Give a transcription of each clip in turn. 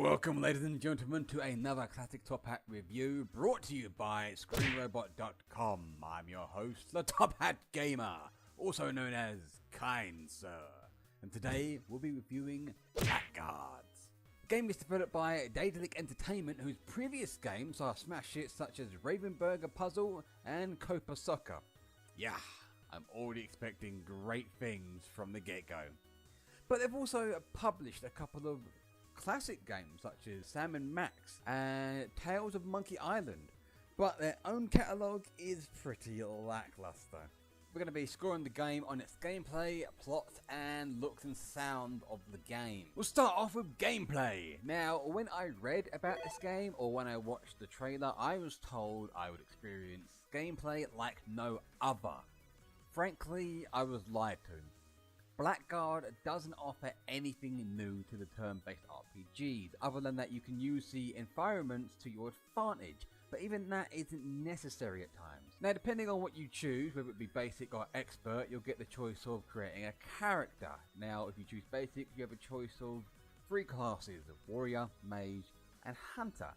Welcome, ladies and gentlemen, to another ClassicTophat review brought to you by ScreenRobot.com. I'm your host, the Tophat Gamer, also known as Kind Sir, and today we'll be reviewing Blackguards. The game is developed by Daedalic Entertainment, whose previous games are smash hits such as Ravenburger Puzzle and Copa Soccer. Yeah, I'm already expecting great things from the get-go. But they've also published a couple of classic games such as Sam and Max and Tales of Monkey Island, but their own catalogue is pretty lackluster. We're going to be scoring the game on its gameplay, plot and looks and sound of the game. We'll start off with gameplay. Now, when I read about this game or when I watched the trailer, I was told I would experience gameplay like no other. Frankly, I was lied to. Blackguard doesn't offer anything new to the turn-based RPGs, other than that you can use the environments to your advantage, but even that isn't necessary at times. Now, depending on what you choose, whether it be basic or expert, you'll get the choice of creating a character. Now, if you choose basic, you have a choice of 3 classes of warrior, mage, and hunter.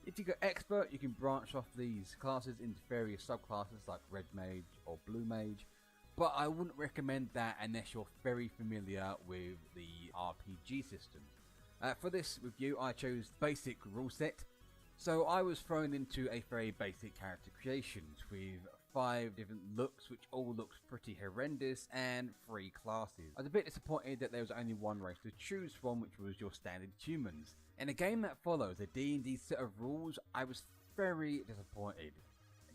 If you go expert, you can branch off these classes into various subclasses like red mage or blue mage, but I wouldn't recommend that unless you're very familiar with the RPG system. For this review, I chose basic rule set, so I was thrown into a very basic character creation with 5 different looks, which all looks pretty horrendous, and 3 classes. I was a bit disappointed that there was only one race to choose from, which was your standard humans. In a game that follows a D&D set of rules, I was very disappointed.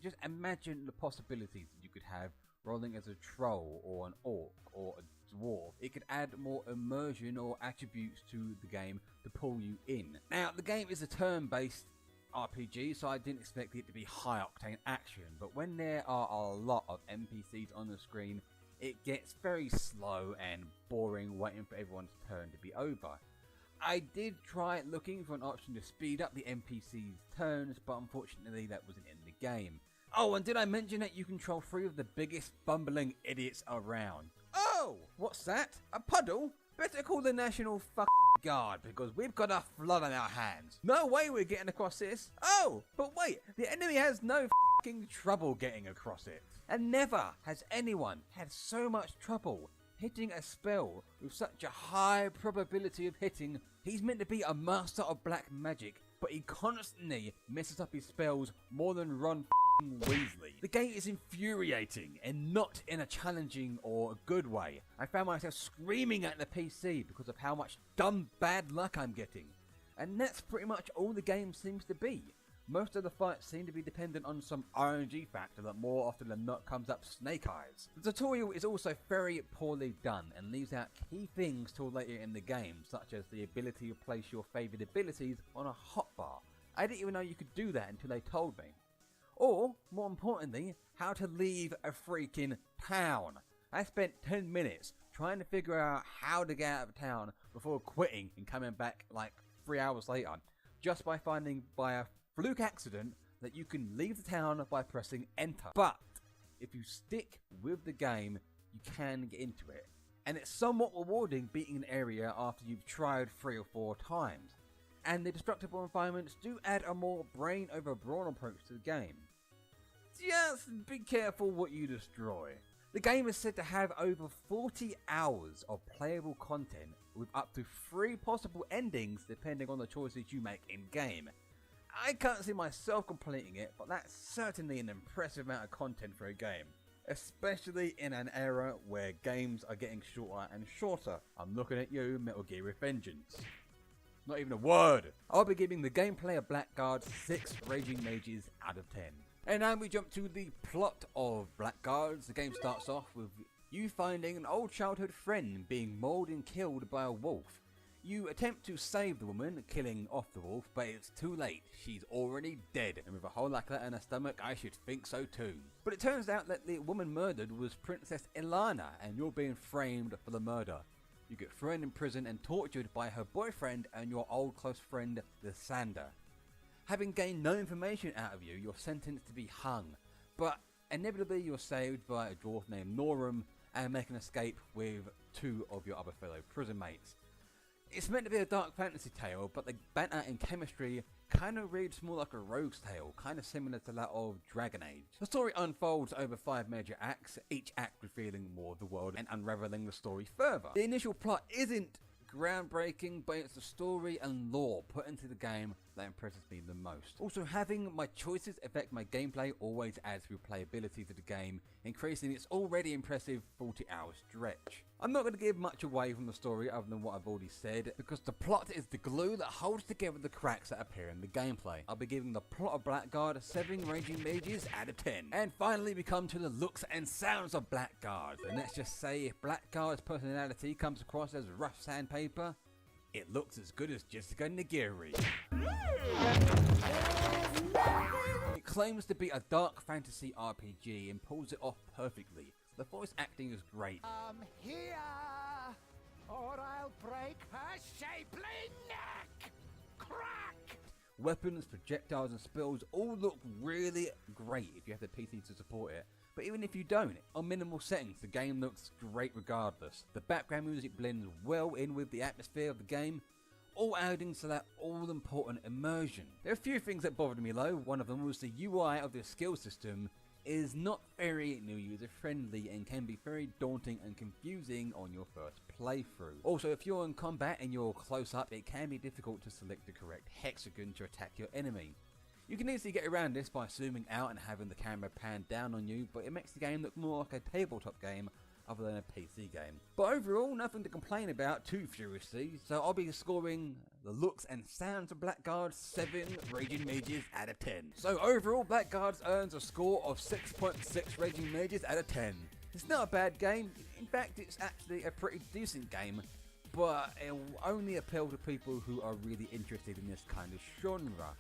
Just imagine the possibilities that you could have rolling as a troll or an orc or a dwarf. It could add more immersion or attributes to the game to pull you in. Now, the game is a turn-based RPG, so I didn't expect it to be high-octane action, but when there are a lot of NPCs on the screen, it gets very slow and boring waiting for everyone's turn to be over. I did try looking for an option to speed up the NPCs' turns, but unfortunately that wasn't in the game. Oh, and did I mention that you control 3 of the biggest bumbling idiots around? Oh, what's that? A puddle? Better call the National Guard, because we've got a flood on our hands. No way we're getting across this. Oh, but wait, the enemy has no trouble getting across it. And never has anyone had so much trouble hitting a spell with such a high probability of hitting. He's meant to be a master of black magic, but he constantly messes up his spells more than Ron Weasley. The game is infuriating and not in a challenging or good way. I found myself screaming at the PC because of how much dumb bad luck I'm getting. And that's pretty much all the game seems to be. Most of the fights seem to be dependent on some RNG factor that more often than not comes up snake eyes. The tutorial is also very poorly done and leaves out key things till later in the game, such as the ability to place your favourite abilities on a hotbar. I didn't even know you could do that until they told me. Or, more importantly, how to leave a freaking town. I spent 10 minutes trying to figure out how to get out of town before quitting and coming back like 3 hours later, just by finding by a fluke accident that you can leave the town by pressing enter. But if you stick with the game, you can get into it, and it's somewhat rewarding beating an area after you've tried 3 or 4 times. And the destructible environments do add a more brain over brawn approach to the game. Just be careful what you destroy. The game is said to have over 40 hours of playable content with up to 3 possible endings depending on the choices you make in game. I can't see myself completing it, but that's certainly an impressive amount of content for a game, especially in an era where games are getting shorter and shorter. I'm looking at you, Metal Gear Revengeance. Not even a word! I'll be giving the gameplay of Blackguard 6 Raging Mages out of 10. And now we jump to the plot of Blackguards. The game starts off with you finding an old childhood friend being mauled and killed by a wolf. You attempt to save the woman, killing off the wolf, but it's too late. She's already dead, and with a hole like that in her stomach, I should think so too. But it turns out that the woman murdered was Princess Ilana, and you're being framed for the murder. You get thrown in prison and tortured by her boyfriend and your old close friend, Lysander. Having gained no information out of you, you're sentenced to be hung, but inevitably you're saved by a dwarf named Norum and make an escape with 2 of your other fellow prison mates. It's meant to be a dark fantasy tale, but the banter and chemistry kind of reads more like a rogue's tale, kind of similar to that of Dragon Age. The story unfolds over 5 major acts, each act revealing more of the world and unraveling the story further. The initial plot isn't groundbreaking, but it's the story and lore put into the game that impresses me the most. Also, having my choices affect my gameplay always adds replayability to the game, increasing its already impressive 40-hour stretch. I'm not going to give much away from the story other than what I've already said, because the plot is the glue that holds together the cracks that appear in the gameplay. I'll be giving the plot of Blackguard 7 raging mages out of 10. And finally we come to the looks and sounds of Blackguard. And let's just say, if Blackguard's personality comes across as rough sandpaper, it looks as good as Jessica Nigiri. It claims to be a dark fantasy RPG and pulls it off perfectly. The voice acting is great. Here, or I'll break her shapely neck! Crack! Weapons, projectiles and spells all look really great if you have the PC to support it. But even if you don't, on minimal settings the game looks great regardless. The background music blends well in with the atmosphere of the game, all adding to that all-important immersion. There are a few things that bothered me though. One of them was the UI of the skill system is not very new user friendly and can be very daunting and confusing on your first playthrough. Also, if you're in combat and you're close up, it can be difficult to select the correct hexagon to attack your enemy. You can easily get around this by zooming out and having the camera pan down on you, but it makes the game look more like a tabletop game other than a PC game. But overall, nothing to complain about too furiously, so I'll be scoring the looks and sounds of Blackguard 7 Raging Mages out of 10. So overall, Blackguards earns a score of 6.6 Raging Mages out of 10. It's not a bad game, in fact it's actually a pretty decent game, but it will only appeal to people who are really interested in this kind of genre.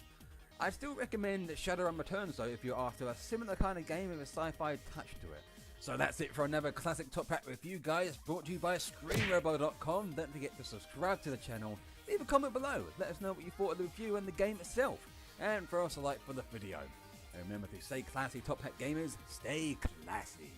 I still recommend Shadowrun Returns though if you're after a similar kind of game with a sci-fi touch to it. So that's it for another ClassicTophat review, guys, brought to you by ScreenRobo.com. Don't forget to subscribe to the channel, leave a comment below, let us know what you thought of the review and the game itself, and throw us a like for the video. And remember to stay classy, Tophat gamers, stay classy.